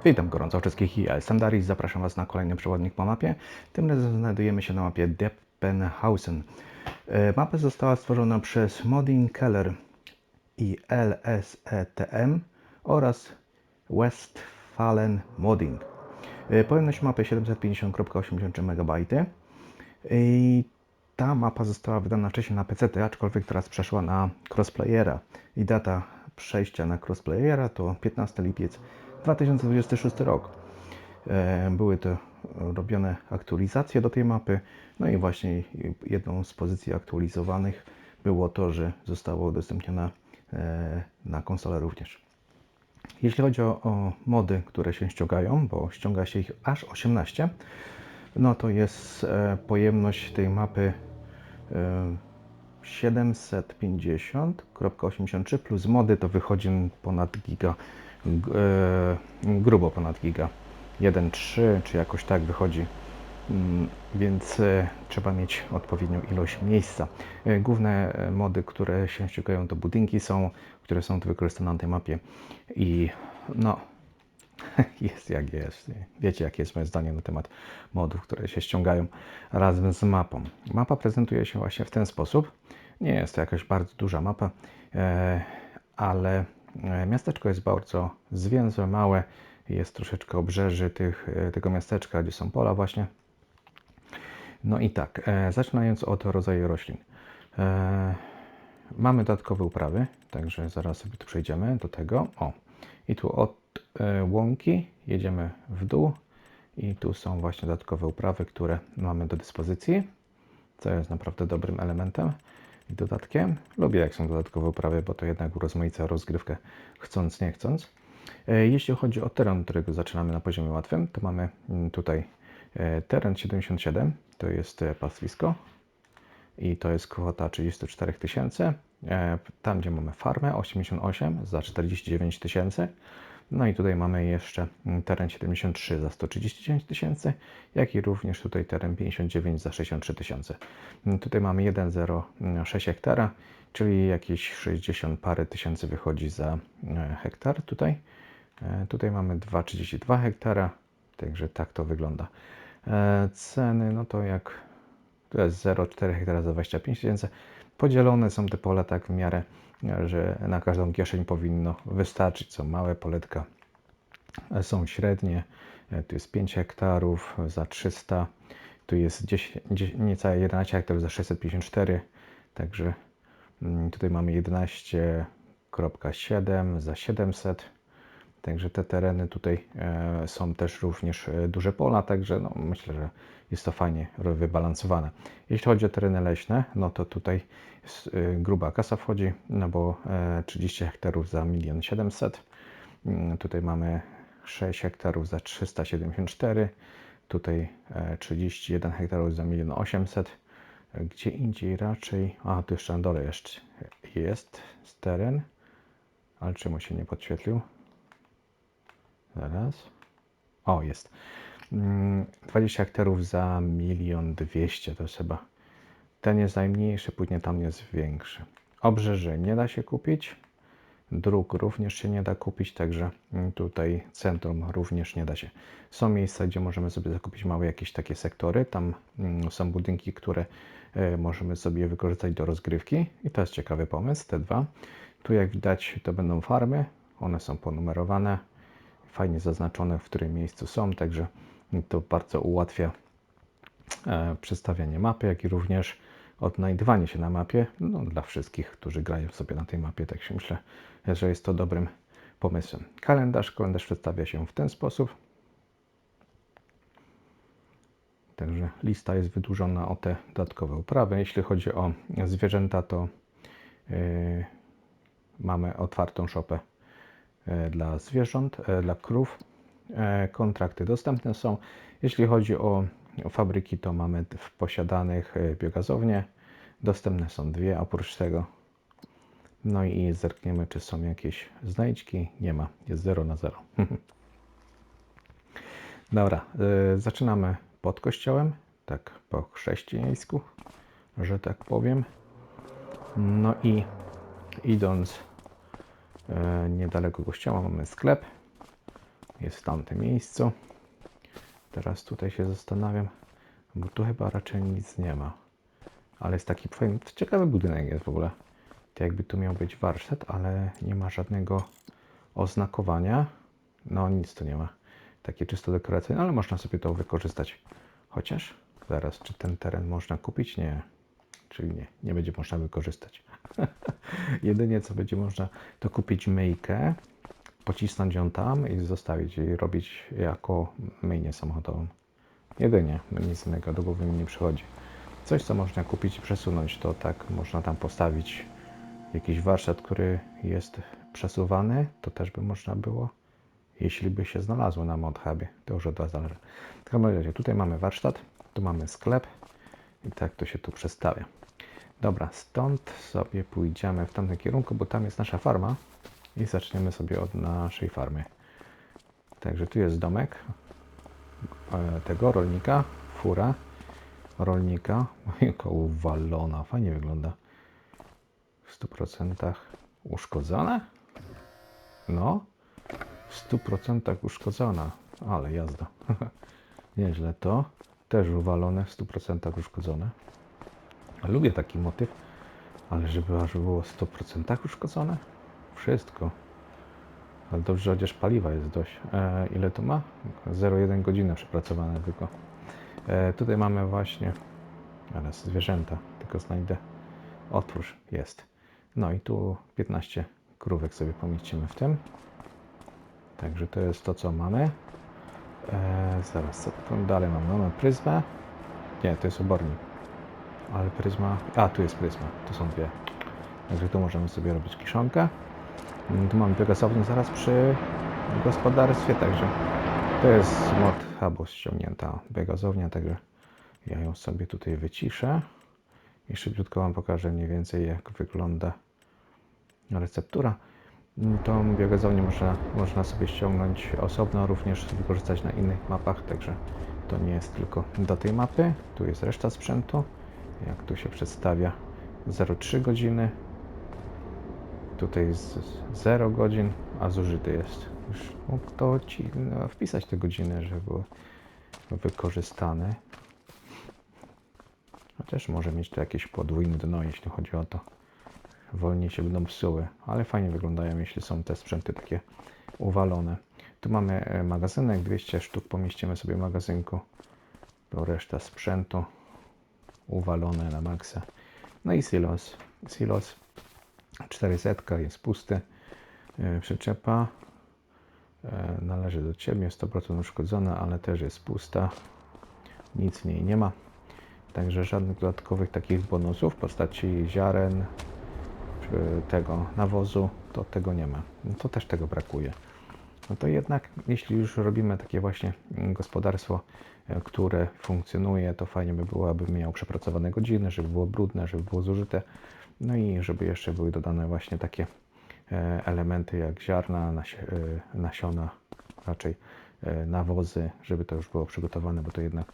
Witam gorąco wszystkich, ja jestem Darius, zapraszam Was na kolejny przewodnik po mapie. Tym razem znajdujemy się na mapie Deppenhausen. Mapa została stworzona przez Modding Keller i LSETM oraz Westfalen Modding. Pojemność mapy 750,83 MB. I ta mapa została wydana wcześniej na PC, aczkolwiek teraz przeszła na crossplayera. I data przejścia na crossplayera to 15 lipiec 2026 rok. Były to robione aktualizacje do tej mapy, no i właśnie jedną z pozycji aktualizowanych było to, że zostało udostępnione na konsolę również. Jeśli chodzi o mody, które się ściągają, bo ściąga się ich aż 18, no to jest pojemność tej mapy 750,83 plus mody to wychodzi ponad giga, grubo ponad giga. 1,3 czy jakoś tak wychodzi, więc trzeba mieć odpowiednią ilość miejsca. Główne mody, które się ściągają, to budynki są, które są tu wykorzystane na tej mapie i no, jest jak jest. Wiecie, jakie jest moje zdanie na temat modów, które się ściągają razem z mapą. Mapa prezentuje się właśnie w ten sposób. Nie jest to jakaś bardzo duża mapa, ale miasteczko jest bardzo zwięzłe, małe. Jest troszeczkę obrzeży tego miasteczka, gdzie są pola właśnie. No i tak, zaczynając od rodzaju roślin. Mamy dodatkowe uprawy, także zaraz sobie tu przejdziemy do tego. O, i tu od łąki jedziemy w dół i tu są właśnie dodatkowe uprawy, które mamy do dyspozycji, co jest naprawdę dobrym elementem i dodatkiem. Lubię, jak są dodatkowe uprawy, bo to jednak urozmaica rozgrywkę, chcąc nie chcąc. Jeśli chodzi o teren, którego zaczynamy na poziomie łatwym, to mamy tutaj teren 77, to jest pastwisko i to jest kwota 34 tysięcy. Tam, gdzie mamy farmę 88 za 49 tysięcy. No i tutaj mamy jeszcze teren 73 za 139 tysięcy, jak i również tutaj teren 59 za 63 tysiące. Tutaj mamy 1,06 hektara, czyli jakieś 60 parę tysięcy wychodzi za hektar tutaj. Tutaj mamy 2,32 hektara, także tak to wygląda. Ceny, no to jak to jest 0,4 hektara za 25 tysięcy. Podzielone są te pola tak w miarę, że na każdą kieszeń powinno wystarczyć. Są małe poletka, są średnie. Tu jest 5 hektarów za 300. Tu jest niecałe 11 hektarów za 654. Także tutaj mamy 11,7 za 700. Także te tereny tutaj są też również duże pola, także no, myślę, że jest to fajnie wybalansowane. Jeśli chodzi o tereny leśne, no to tutaj gruba kasa wchodzi, no bo 30 hektarów za 1 700 000. Tutaj mamy 6 hektarów za 374, tutaj 31 hektarów za 1 800 000. Gdzie indziej raczej, a tu jeszcze na dole jeszcze jest teren, ale czemu się nie podświetlił? Zaraz. O, jest. 20 hektarów za 1 200 000. To jest chyba ten jest najmniejszy, później tam jest większy. Obrzeży nie da się kupić. Dróg również się nie da kupić, także tutaj centrum również nie da się. Są miejsca, gdzie możemy sobie zakupić małe jakieś takie sektory. Tam są budynki, które możemy sobie wykorzystać do rozgrywki i to jest ciekawy pomysł, te dwa. Tu jak widać to będą farmy, one są ponumerowane, fajnie zaznaczone, w którym miejscu są, także to bardzo ułatwia przedstawianie mapy, jak i również odnajdywanie się na mapie, no, dla wszystkich, którzy grają sobie na tej mapie, tak się myślę, że jest to dobrym pomysłem. Kalendarz przedstawia się w ten sposób. Także lista jest wydłużona o te dodatkowe uprawy. Jeśli chodzi o zwierzęta, to mamy otwartą szopę dla zwierząt, dla krów. Kontrakty dostępne są. Jeśli chodzi o fabryki, to mamy w posiadanych biogazownie. Dostępne są dwie oprócz tego. No i zerkniemy, czy są jakieś znajdźki. Nie ma, jest 0 na 0. Dobra, zaczynamy pod kościołem, tak po chrześcijańsku, że tak powiem. No i idąc niedaleko kościoła mamy sklep. jest w tamtym miejscu. Teraz tutaj się zastanawiam, bo tu chyba raczej nic nie ma. Ale jest taki fajny, ciekawy budynek jest w ogóle. To jakby tu miał być warsztat, ale nie ma żadnego oznakowania. No nic tu nie ma. Takie czysto dekoracyjne, ale można sobie to wykorzystać. Chociaż zaraz, czy ten teren można kupić? Nie. Czyli nie będzie można wykorzystać. Jedynie co będzie można, to kupić myjkę, pocisnąć ją tam i zostawić i robić jako myjnię samochodową. Jedynie, nic innego do głowy mi nie przychodzi. Coś, co można kupić i przesunąć, to tak można tam postawić jakiś warsztat, który jest przesuwany, to też by można było, jeśli by się znalazło na ModHubie. To już od Was zależy. W każdym razie, tutaj mamy warsztat, tu mamy sklep i tak to się tu przedstawia. Dobra, stąd sobie pójdziemy w tamtym kierunku, bo tam jest nasza farma i zaczniemy sobie od naszej farmy. Także tu jest domek tego rolnika, fura rolnika, jaka uwalona, fajnie wygląda. W 100% uszkodzone? No, w 100% uszkodzona, ale jazda. Nieźle to. Też uwalone, w 100% uszkodzone. Lubię taki motyw, ale żeby aż było w 100% uszkodzone? Wszystko. Ale dobrze, chociaż paliwa jest dość. Ile to ma? 0,1 godziny przepracowane tylko. Tutaj mamy właśnie teraz zwierzęta, tylko znajdę. Otwórz, jest. No i tu 15 krówek sobie pomieścimy w tym. Także to jest to, co mamy. Zaraz, co tu dalej mamy? Mamy pryzmę. Nie, to jest obornik. Ale pryzma... A, tu jest pryzma. Tu są dwie. Także tu możemy sobie robić kiszonkę. Tu mamy biogazownię zaraz przy gospodarstwie, także to jest z ModHubu ściągnięta biogazownia, także ja ją sobie tutaj wyciszę i szybciutko Wam pokażę mniej więcej, jak wygląda receptura. Tą biogazownię można sobie ściągnąć osobno, również wykorzystać na innych mapach, także to nie jest tylko do tej mapy. Tu jest reszta sprzętu, jak tu się przedstawia, 0,3 godziny. Tutaj jest 0 godzin, a zużyty jest. Już mógł to Ci wpisać te godziny, żeby były wykorzystane. Chociaż może mieć to jakieś podwójne dno, jeśli chodzi o to. Wolniej się będą psuły, ale fajnie wyglądają, jeśli są te sprzęty takie uwalone. Tu mamy magazynek, 200 sztuk pomieścimy sobie w magazynku. To reszta sprzętu uwalone na maksa. No i silos. Silos 400 jest pusty. Przyczepa należy do Ciebie, 100% uszkodzona, ale też jest pusta. Nic w niej nie ma. Także żadnych dodatkowych takich bonusów w postaci ziaren, tego nawozu, to tego nie ma. No to też tego brakuje. No to jednak, jeśli już robimy takie właśnie gospodarstwo, które funkcjonuje, to fajnie by było, aby miał przepracowane godziny, żeby było brudne, żeby było zużyte. No i żeby jeszcze były dodane właśnie takie elementy jak ziarna, nasiona, raczej nawozy, żeby to już było przygotowane, bo to jednak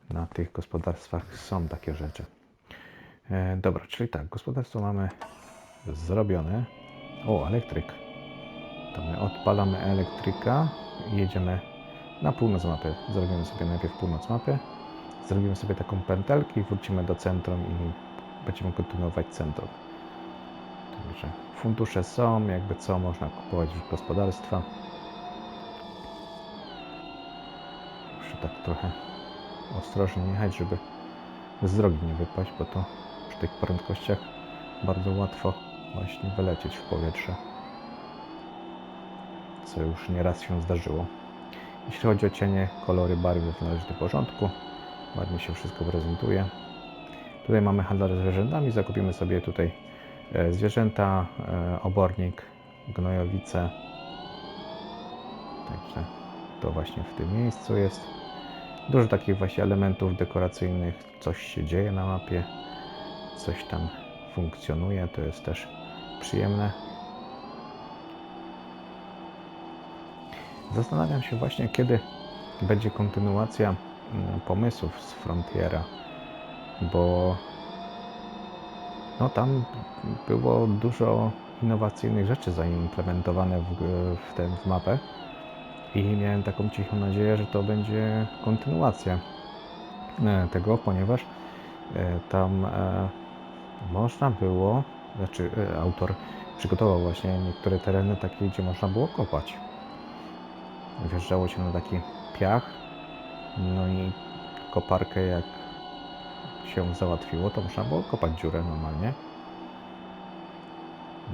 na tych gospodarstwach są takie rzeczy. Dobra, czyli tak, gospodarstwo mamy zrobione. O, elektryk. To my odpalamy elektryka i jedziemy na północ mapy. Zrobimy sobie najpierw północ mapy. Zrobimy sobie taką pętelkę i wrócimy do centrum i będziemy kontynuować centrum. Także fundusze są, jakby co można kupować już gospodarstwa. Muszę tak trochę ostrożnie jechać, żeby z drogi nie wypaść, bo to przy tych prędkościach bardzo łatwo właśnie wylecieć w powietrze. Co już nieraz się zdarzyło. Jeśli chodzi o cienie, kolory, barwy w należytym porządku. Ładnie się wszystko prezentuje. Tutaj mamy handlarz z zwierzętami. Zakupimy sobie tutaj zwierzęta, obornik, gnojowice. Także to właśnie w tym miejscu jest. Dużo takich właśnie elementów dekoracyjnych. Coś się dzieje na mapie. Coś tam funkcjonuje. To jest też przyjemne. Zastanawiam się właśnie, kiedy będzie kontynuacja pomysłów z Frontiera, bo no tam było dużo innowacyjnych rzeczy zaimplementowane w mapę I miałem taką cichą nadzieję, że to będzie kontynuacja tego, ponieważ tam można było, znaczy autor przygotował właśnie niektóre tereny takie, gdzie można było kopać. Wjeżdżało się na taki piach, no i koparkę jak się załatwiło, to można było kopać dziurę normalnie.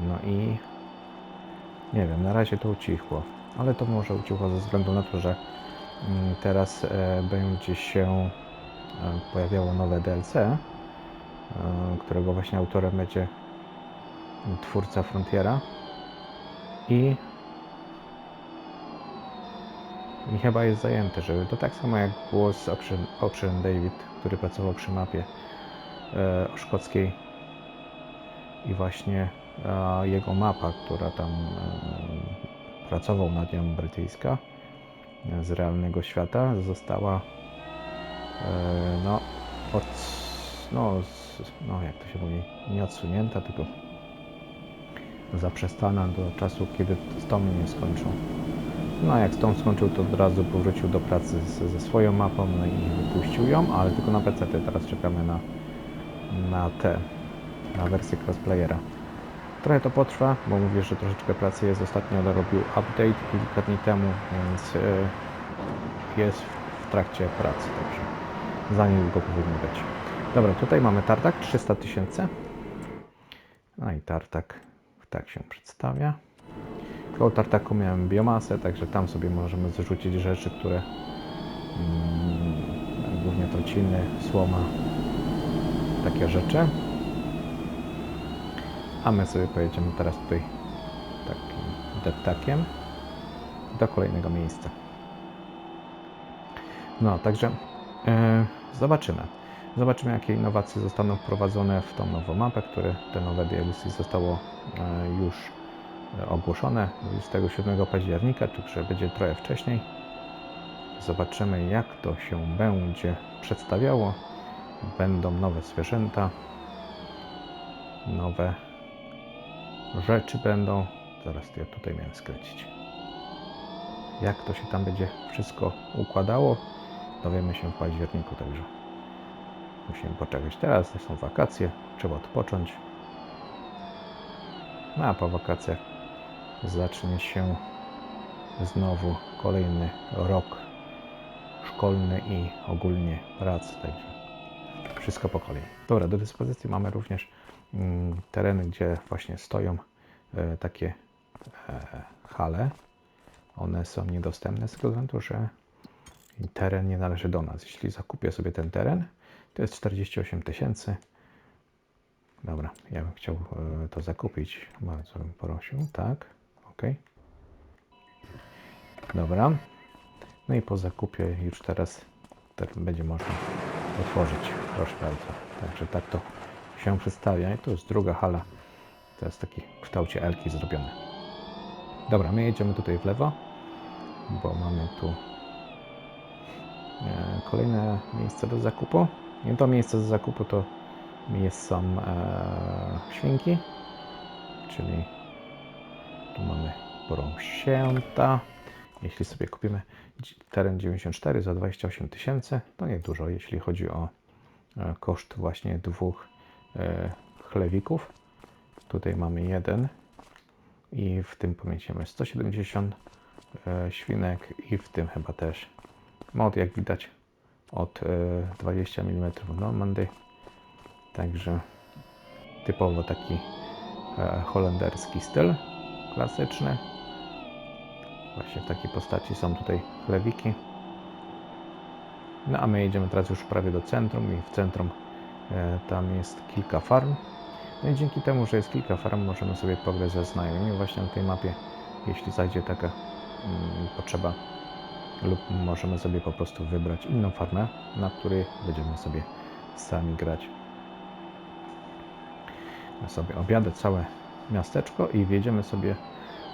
No i nie wiem, na razie to ucichło, ale to może ucichło ze względu na to, że teraz będzie się pojawiało nowe DLC, którego właśnie autorem będzie twórca Frontiera i chyba jest zajęty, żeby to tak samo jak było z Ocean David, który pracował przy mapie szkockiej i właśnie jego mapa, która tam pracował nad nią brytyjska z realnego świata, została jak to się mówi, nie odsunięta, tylko zaprzestana do czasu, kiedy z Tommy nie skończył. No a jak z tą skończył, to od razu powrócił do pracy ze swoją mapą, no i wypuścił ją, ale tylko na PC. Teraz czekamy na wersję crossplayera. Trochę to potrwa, bo mówię, że troszeczkę pracy jest. Ostatnio robił update kilka dni temu, więc jest w trakcie pracy, także za niedługo powinno być. Dobra, tutaj mamy tartak 300 000. No i tartak tak się przedstawia. Koło tartaku miałem biomasę, także tam sobie możemy zrzucić rzeczy, które głównie trociny, słoma, takie rzeczy. A my sobie pojedziemy teraz tutaj takim deptakiem do kolejnego miejsca. No, także zobaczymy. Zobaczymy, jakie innowacje zostaną wprowadzone w tą nową mapę, te nowe DLC zostało już ogłoszone 27 października, czy będzie trochę wcześniej. Zobaczymy, jak to się będzie przedstawiało. Będą nowe zwierzęta, nowe rzeczy będą. Zaraz ja tutaj miałem skręcić. Jak to się tam będzie wszystko układało, dowiemy się w październiku, także musimy poczekać. Teraz są wakacje, trzeba odpocząć. No a po wakacjach zacznie się znowu kolejny rok szkolny i ogólnie pracy, także wszystko po kolei. Dobra, do dyspozycji mamy również tereny, gdzie właśnie stoją takie hale. One są niedostępne z tego względu, że teren nie należy do nas. Jeśli zakupię sobie ten teren, to jest 48 000. Dobra, ja bym chciał to zakupić. Bardzo bym prosił. Tak, ok. Dobra. No i po zakupie już teraz będzie można otworzyć. Proszę bardzo. Także tak to się przedstawia. I tu jest druga hala. To jest taki w kształcie L-ki zrobione. Dobra, my jedziemy tutaj w lewo, bo mamy tu kolejne miejsce do zakupu. I to miejsce do zakupu to są świnki, czyli tu mamy porąsięta. Jeśli sobie kupimy teren 94 za 28 000, to nie dużo, jeśli chodzi o koszt właśnie dwóch chlewików. Tutaj mamy jeden i w tym pomieścimy 170 świnek i w tym chyba też mod, jak widać, od 20 mm Normandy. Także typowo taki holenderski styl klasyczny. Właśnie w takiej postaci są tutaj chlewiki. No a my jedziemy teraz już prawie do centrum i w centrum tam jest kilka farm. No i dzięki temu, że jest kilka farm, możemy sobie pograć ze znajomymi właśnie na tej mapie, jeśli zajdzie taka potrzeba, lub możemy sobie po prostu wybrać inną farmę, na której będziemy sobie sami grać. Sobie objadę całe miasteczko i wjedziemy sobie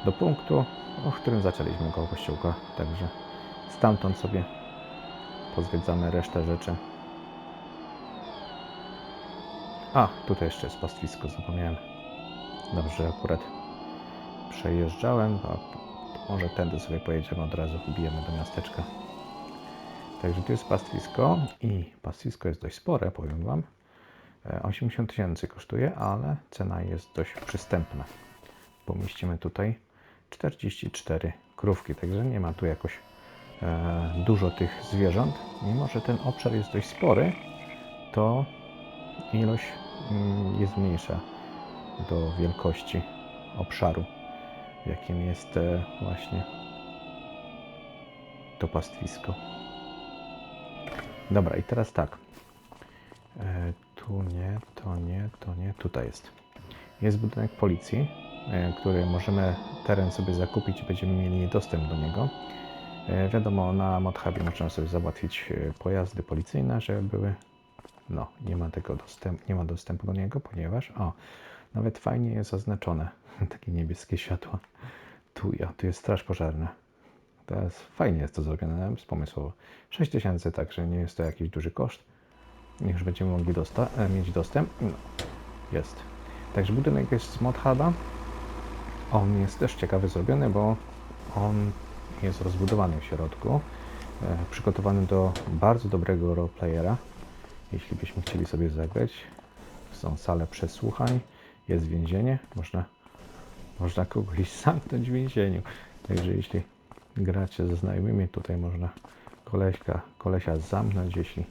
do punktu, w którym zaczęliśmy koło kościółka, także stamtąd sobie pozwiedzamy resztę rzeczy. A, tutaj jeszcze jest pastwisko, zapomniałem. Dobrze, akurat przejeżdżałem, może tędy sobie pojedziemy od razu, wbijemy do miasteczka. Także tu jest pastwisko i pastwisko jest dość spore, powiem Wam. 80 000 kosztuje, ale cena jest dość przystępna. Pomieścimy tutaj 44 krówki, także nie ma tu jakoś dużo tych zwierząt. Mimo że ten obszar jest dość spory, to ilość jest mniejsza do wielkości obszaru, jakim jest właśnie to pastwisko. Dobra, i teraz tak. Tu nie, to nie, to nie, tutaj jest. Jest budynek policji, który możemy teren sobie zakupić i będziemy mieli dostęp do niego. Wiadomo, na ModHubie można sobie załatwić pojazdy policyjne, żeby były. No, nie ma dostępu do niego, ponieważ nawet fajnie jest zaznaczone takie niebieskie światła. Tu jest straż pożarna. Fajnie jest to zrobione, pomysłowo. 6000, także nie jest to jakiś duży koszt. Już będziemy mogli mieć dostęp. No, jest. Także budynek jest z ModHuba. On jest też ciekawy zrobiony, bo on jest rozbudowany w środku. Przygotowany do bardzo dobrego roleplayera. Jeśli byśmy chcieli sobie zagrać. Są sale przesłuchań. Jest więzienie. Można kogoś zamknąć w więzieniu. Także jeśli gracie ze znajomymi, tutaj można kolesia zamknąć, jeśli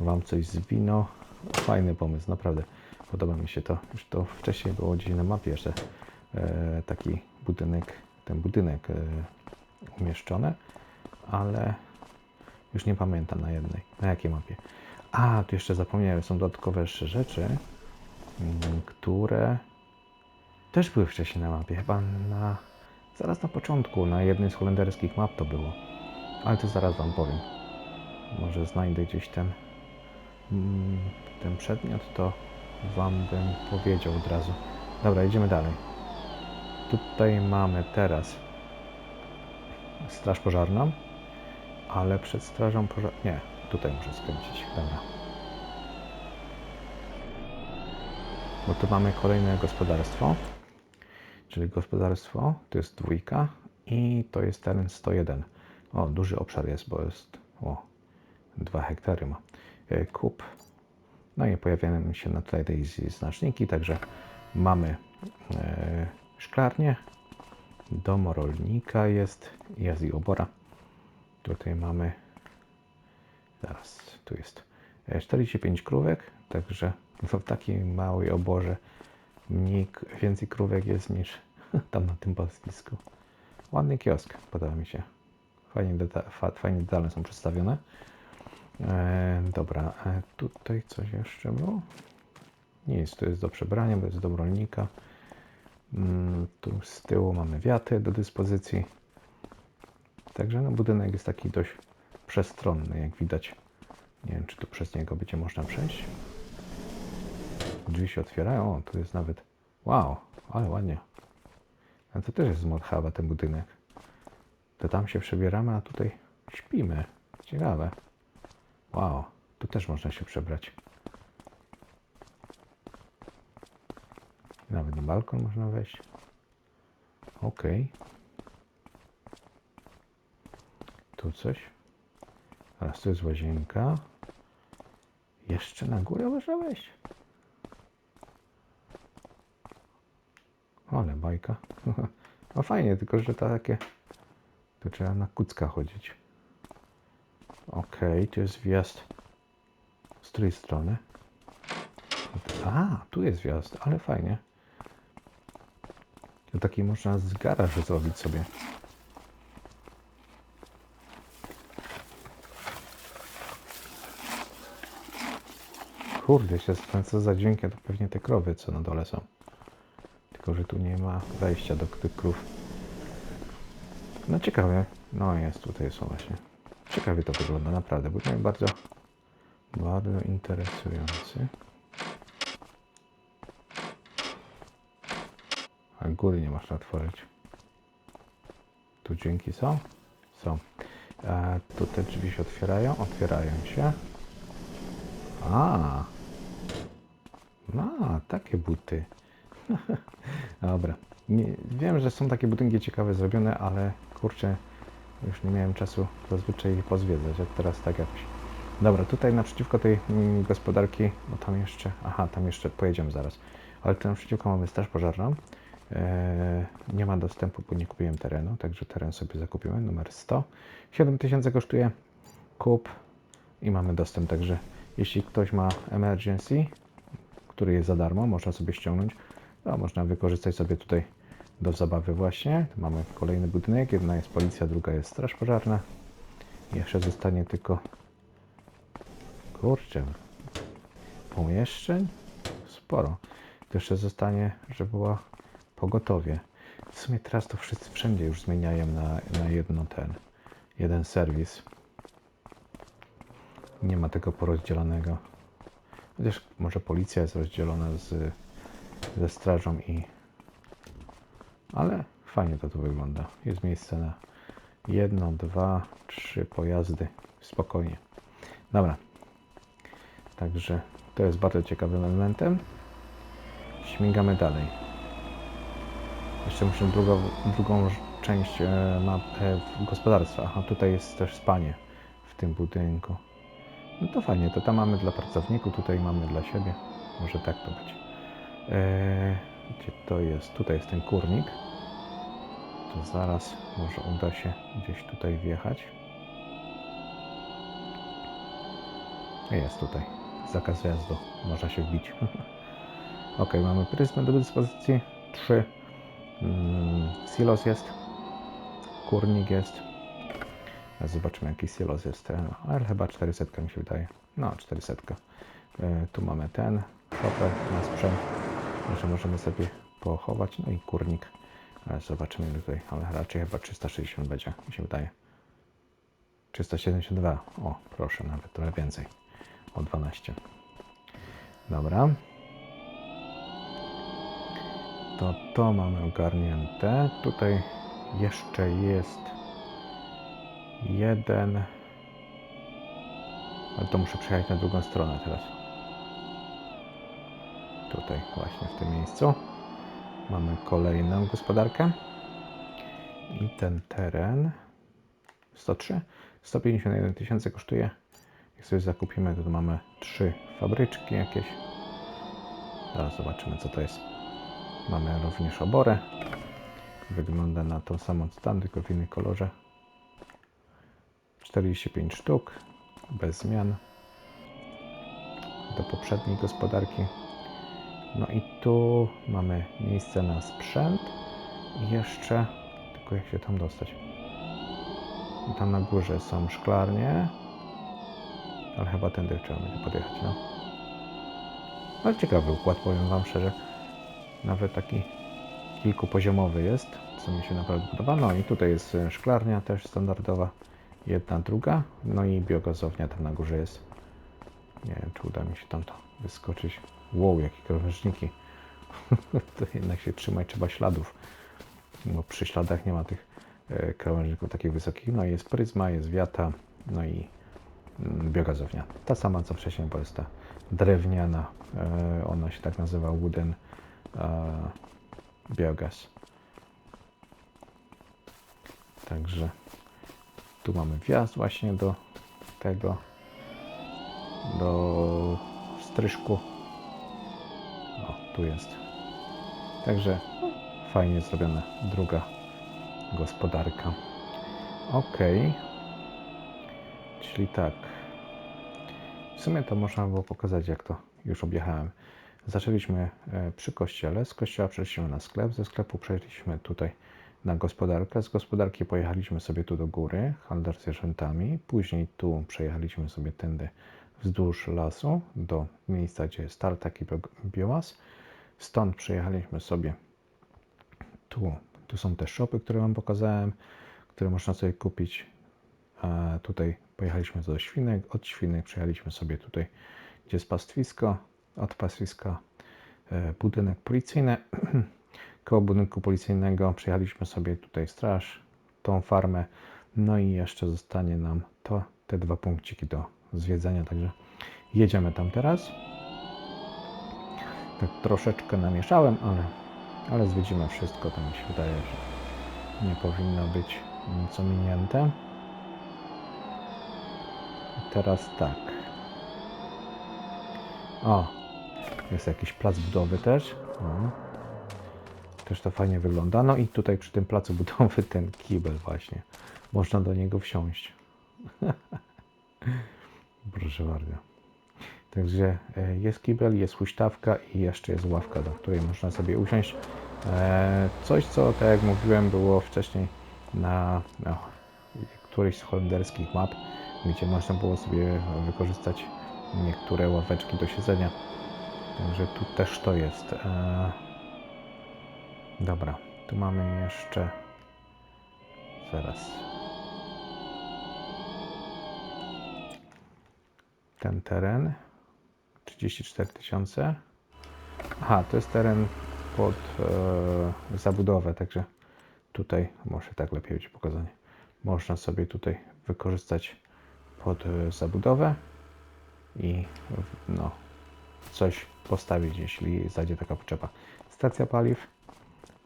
Wam coś zwino. Fajny pomysł, naprawdę. Podoba mi się to. Już to wcześniej było gdzieś na mapie jeszcze taki budynek, ten budynek umieszczony, ale już nie pamiętam na jakiej mapie. Tu jeszcze zapomniałem, są dodatkowe jeszcze rzeczy, które też były wcześniej na mapie. Chyba zaraz na początku, na jednej z holenderskich map to było. Ale to zaraz Wam powiem. Może znajdę gdzieś ten przedmiot, to Wam bym powiedział od razu. Dobra, idziemy dalej. Tutaj mamy teraz straż pożarną, ale przed strażą pożarną... Nie, tutaj muszę skręcić. Dobra. Bo tu mamy kolejne gospodarstwo. Czyli gospodarstwo, to jest 2 i to jest teren 101. Duży obszar jest, bo jest 2 hektary ma. Kup. No i pojawiają się na tutaj tej znaczniki, także mamy szklarnię, dom rolnika jest i obora. Tutaj mamy, tu jest 45 krówek, także w takiej małej oborze więcej krówek jest niż tam na tym pastwisku. Ładny kiosk, podoba mi się. Fajnie detale są przedstawione. Dobra, tutaj coś jeszcze było? Nic, to jest do przebrania, bo jest dom rolnika. Tu z tyłu mamy wiaty do dyspozycji. Także budynek jest taki dość przestronny, jak widać. Nie wiem, czy tu przez niego będzie można przejść. Drzwi się otwierają. Tu jest nawet... Wow, ale ładnie. A to też jest z ModHuba ten budynek. To tam się przebieramy, a tutaj śpimy. Ciekawe. Wow, tu też można się przebrać. Nawet na balkon można wejść. Okej. Tu coś. Teraz tu jest łazienka. Jeszcze na górę można wejść. Ale bajka. No fajnie, tylko że to takie... Tu trzeba na kucka chodzić. Okej, tu jest wjazd z której strony? Tu jest wjazd, ale fajnie. To taki można z garażu zrobić sobie. Kurde, się zastanawiam, co za dźwięki, to pewnie te krowy, co na dole są. Tylko że tu nie ma wejścia do tych krów. No ciekawe. No jest, tutaj są właśnie. Ciekawie to wygląda, naprawdę. Budynek bardzo interesujący. A góry nie można otworzyć. Tu dźwięki są? Są. Tu te drzwi się otwierają się. Takie buty. Dobra. Wiem, że są takie budynki ciekawe zrobione, ale kurczę, już nie miałem czasu zazwyczaj ich pozwiedzać, a teraz tak jakoś. Dobra, tutaj naprzeciwko tej gospodarki, no tam jeszcze pojedziemy zaraz, ale tu naprzeciwko mamy straż pożarną. Nie ma dostępu, bo nie kupiłem terenu, także teren sobie zakupimy, numer 100. 7000 kosztuje, kup i mamy dostęp, także jeśli ktoś ma emergency, który jest za darmo, można sobie ściągnąć, a można wykorzystać sobie tutaj do zabawy właśnie. Tu mamy kolejny budynek, jedna jest policja, druga jest straż pożarna. Jeszcze zostanie tylko, kurczę, pomieszczeń sporo. To jeszcze zostanie, żeby była pogotowie. W sumie teraz to wszędzie już zmieniają na jeden serwis. Nie ma tego porozdzielanego. Chociaż może policja jest rozdzielona ze strażą ale fajnie to tu wygląda. Jest miejsce na 1, 2, 3 pojazdy. Spokojnie. Dobra. Także to jest bardzo ciekawym elementem. Śmigamy dalej. Jeszcze muszę drugą część gospodarstwa. Aha, tutaj jest też spanie w tym budynku. No to fajnie, to tam mamy dla pracowników, tutaj mamy dla siebie. Może tak to być. Gdzie to jest? Tutaj jest ten kurnik. To zaraz może uda się gdzieś tutaj wjechać. Jest tutaj. Zakaz wjazdu. Można się wbić. Ok, mamy pryzmę do dyspozycji. 3. Silos jest. Kurnik jest. Zobaczymy jaki silos jest. Ale chyba 400 mi się wydaje. No 400. Tu mamy ten shopper na sprzęt. Może możemy sobie pochować. No i kurnik. Ale zobaczymy tutaj. Ale raczej chyba 360 będzie, mi się wydaje. 372. O, proszę, nawet trochę więcej. O 12. Dobra. To mamy ogarnięte. Tutaj jeszcze jest jeden. Ale to muszę przejechać na drugą stronę teraz. Tutaj właśnie w tym miejscu. Mamy kolejną gospodarkę. I ten teren 103, 151 tysięcy kosztuje. Jak sobie zakupimy, to mamy 3 fabryczki jakieś. Zaraz zobaczymy co to jest. Mamy również oborę. Wygląda na tą samą stan, tylko w innym kolorze. 45 sztuk, bez zmian. Do poprzedniej gospodarki. No i tu mamy miejsce na sprzęt. I jeszcze, tylko jak się tam dostać. I tam na górze są szklarnie. Ale chyba tędy trzeba będzie podjechać, no. Ale ciekawy układ, powiem wam szczerze. Nawet taki kilkupoziomowy jest, co mi się naprawdę podoba. No i tutaj jest szklarnia też standardowa. Jedna, druga. No i biogazownia tam na górze jest. Nie wiem, czy uda mi się tam to wyskoczyć. Wow, jakie krawężniki. To jednak się trzymać trzeba śladów. Bo przy śladach nie ma tych krawężników takich wysokich. No i jest pryzma, jest wiata, no i biogazownia. Ta sama co wcześniej, bo jest ta drewniana. Ona się tak nazywa wooden biogaz. Także tu mamy wjazd właśnie do tego, do stryżku. O, tu jest. Także fajnie zrobiona druga gospodarka. Ok. Czyli tak. W sumie to można było pokazać, jak to już objechałem. Zaczęliśmy przy kościele, z kościoła przeszliśmy na sklep, ze sklepu przeszliśmy tutaj na gospodarkę, z gospodarki pojechaliśmy sobie tu do góry, handel zwierzętami, później tu przejechaliśmy sobie tędy wzdłuż lasu do miejsca, gdzie jest tartak i biomas. Stąd przejechaliśmy sobie tu są te shopy, które wam pokazałem, które można sobie kupić. A tutaj pojechaliśmy do Świnek, od Świnek przejechaliśmy sobie tutaj, gdzie jest pastwisko, od pastwiska budynek policyjny. Koło budynku policyjnego przejechaliśmy sobie tutaj straż, tą farmę, no i jeszcze zostanie nam te 2 punkciki do zwiedzenia, także jedziemy tam teraz. Tak troszeczkę namieszałem, ale zwiedzimy wszystko, to mi się wydaje, że nie powinno być Nic ominięte. I teraz tak. O, jest jakiś plac budowy też. O. Też to fajnie wygląda. No i tutaj przy tym placu budowy ten kibel właśnie. Można do niego wsiąść. Proszę bardzo. Także jest kibel, jest huśtawka i jeszcze jest ławka, do której można sobie usiąść. Coś, co, tak jak mówiłem, było wcześniej na którejś z holenderskich map, gdzie można było sobie wykorzystać niektóre ławeczki do siedzenia. Także tu też to jest. Dobra, tu mamy jeszcze... Zaraz. Ten teren. 34 000. Aha, to jest teren pod zabudowę, także tutaj może tak lepiej być pokazanie. Można sobie tutaj wykorzystać pod zabudowę i no, coś postawić, jeśli zajdzie taka potrzeba. Stacja paliw,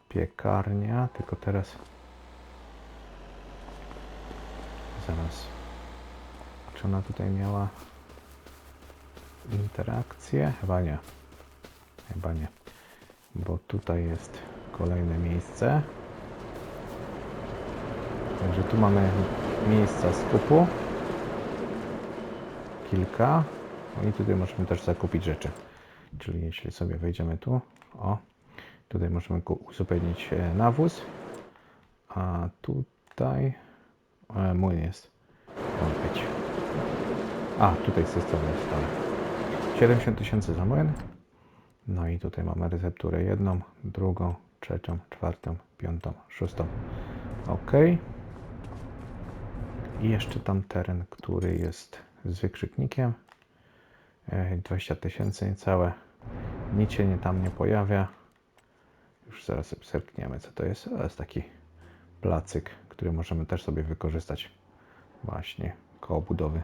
piekarnia, tylko teraz zaraz, czy ona tutaj miała interakcję? Chyba nie. Chyba nie. Bo tutaj jest kolejne miejsce. Także tu mamy miejsca skupu. Kilka. No i tutaj możemy też zakupić rzeczy. Czyli jeśli sobie wejdziemy tu, o, tutaj możemy uzupełnić nawóz. A tutaj młyn jest. Ma być. A, tutaj z tej strony jest stale. 70 000 za młyn. No i tutaj mamy recepturę jedną, drugą, trzecią, czwartą, piątą, szóstą. OK. I jeszcze tam teren, który jest z wykrzyknikiem. 20 000 całe. Nic się tam nie pojawia. Już zaraz sobie zerkniemy, co to jest. To jest taki placyk, który możemy też sobie wykorzystać właśnie koło budowy.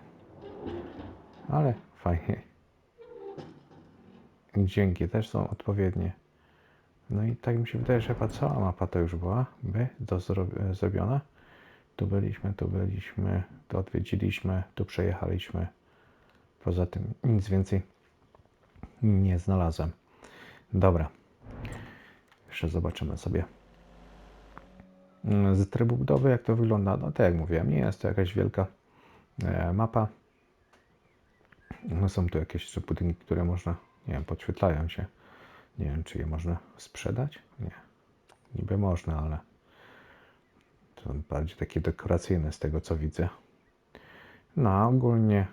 Ale fajnie. Dźwięki też są odpowiednie. No i tak mi się wydaje, że chyba cała mapa to już była zrobiona. Tu byliśmy, tu odwiedziliśmy, tu przejechaliśmy. Poza tym nic więcej nie znalazłem. Dobra. Jeszcze zobaczymy sobie z trybu budowy, jak to wygląda. No tak jak mówiłem, nie jest to jakaś wielka mapa. No są tu jakieś budynki, które można, nie wiem, podświetlają się. Nie wiem, czy je można sprzedać? Nie. Niby można, ale to są bardziej takie dekoracyjne z tego, co widzę. No a ogólnie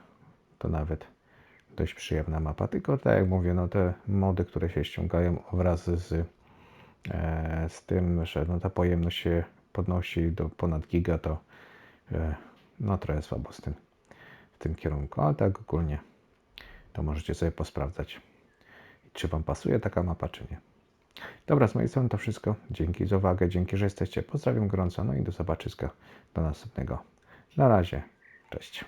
to nawet dość przyjemna mapa. Tylko tak jak mówię, no te mody, które się ściągają wraz z tym, że no ta pojemność się podnosi do ponad giga, to no trochę słabo w tym kierunku. Ale tak ogólnie to możecie sobie posprawdzać, czy Wam pasuje taka mapa, czy nie. Dobra, z mojej strony to wszystko. Dzięki za uwagę, dzięki, że jesteście. Pozdrawiam gorąco, no i do zobaczyska do następnego. Na razie, cześć.